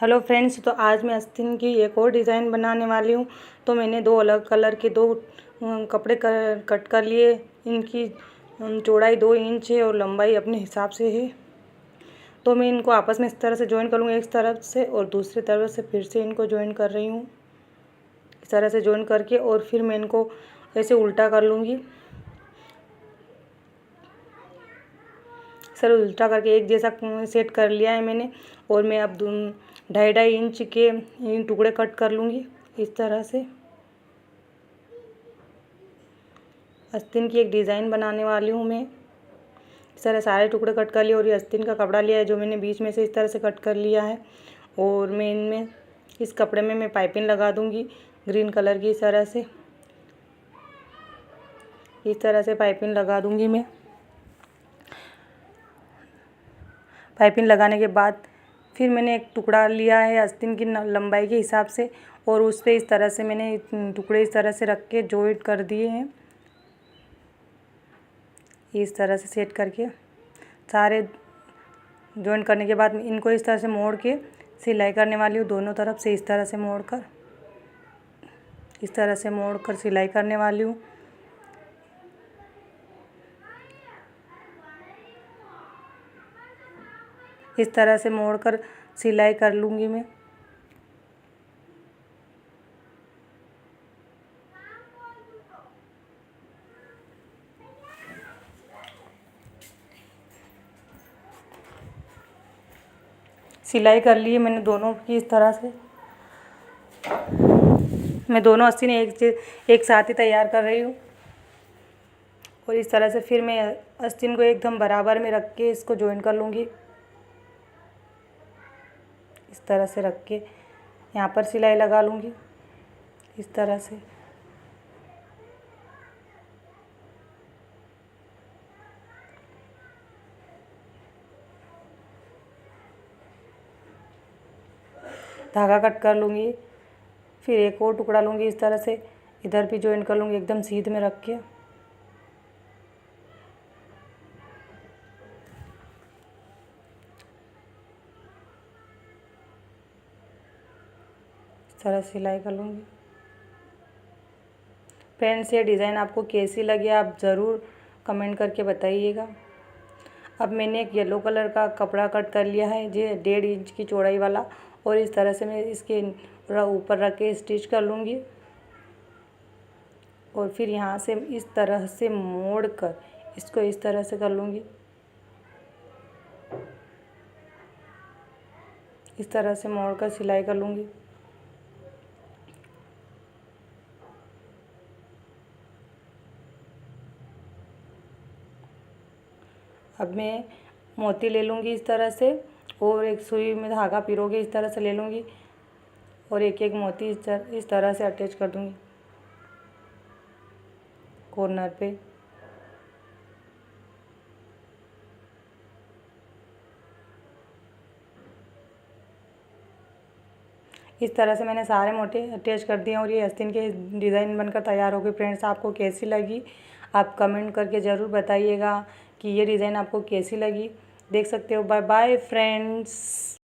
Hello friends, तो आज मैं आस्तीन की एक और डिज़ाइन बनाने वाली हूँ। तो मैंने दो अलग कलर के दो कपड़े कट कर लिए। इनकी चौड़ाई 2 इंच है और लंबाई अपने हिसाब से है। तो मैं इनको आपस में इस तरह से ज्वाइन कर लूँगी, एक तरफ से और दूसरी तरफ से फिर से इनको ज्वाइन कर रही हूँ। इस तरह से ज्वाइन करके और फिर मैं इनको ऐसे उल्टा कर लूँगी। सर उल्टा करके एक जैसा सेट कर लिया है मैंने। और मैं अब 2.5 इंच के इन टुकड़े कट कर लूँगी। इस तरह से आस्तीन की एक डिज़ाइन बनाने वाली हूँ मैं। इस तरह सारे टुकड़े कट कर लिए और ये आस्तीन का कपड़ा लिया है जो मैंने बीच में से इस तरह से कट कर लिया है। और मैं इनमें इस कपड़े में मैं पाइपिंग लगा दूँगी ग्रीन कलर की। इस तरह से पाइपिंग लगा दूँगी मैं। पाइपिंग लगाने के बाद फिर मैंने एक टुकड़ा लिया है आस्तीन की लंबाई के हिसाब से और उस पर इस तरह से मैंने टुकड़े इस तरह से रख के जॉइंट कर दिए हैं। इस तरह से सेट करके सारे जॉइंट करने के बाद इनको इस तरह से मोड़ के सिलाई करने वाली हूँ। दोनों तरफ से इस तरह से मोड़ कर सिलाई करने वाली हूँ। इस तरह से मोड़ कर सिलाई कर लूँगी मैं। सिलाई कर ली है मैंने दोनों की। इस तरह से मैं दोनों आस्तीन एक साथ ही तैयार कर रही हूँ। और इस तरह से फिर मैं आस्तीन को एकदम बराबर में रख के इसको ज्वाइन कर लूँगी। इस तरह से रख के यहाँ पर सिलाई लगा लूँगी। इस तरह से धागा कट कर लूँगी। फिर एक और टुकड़ा लूँगी, इस तरह से इधर भी ज्वाइन कर लूँगी एकदम सीध में रख के। इस तरह सिलाई कर लूँगी। फ्रेंड्स, ये डिज़ाइन आपको कैसी लगी आप ज़रूर कमेंट करके बताइएगा। अब मैंने एक येलो कलर का कपड़ा कट कर लिया है जो 1.5 इंच की चौड़ाई वाला। और इस तरह से मैं इसके ऊपर रख के स्टिच कर लूँगी। और फिर यहाँ से इस तरह से मोड़ कर इसको इस तरह से कर लूँगी। इस तरह से मोड़ कर सिलाई कर लूँगी। अब मैं मोती ले लूँगी इस तरह से और एक सुई में धागा पिरो के इस तरह से ले लूँगी और एक एक मोती इस तरह से अटैच कर दूँगी कॉर्नर पे। इस तरह से मैंने सारे मोती अटैच कर दिए और ये आस्तीन के डिज़ाइन बनकर तैयार हो गई। फ्रेंड्स, आपको कैसी लगी आप कमेंट करके ज़रूर बताइएगा कि ये डिज़ाइन आपको कैसी लगी। देख सकते हो। Bye bye friends.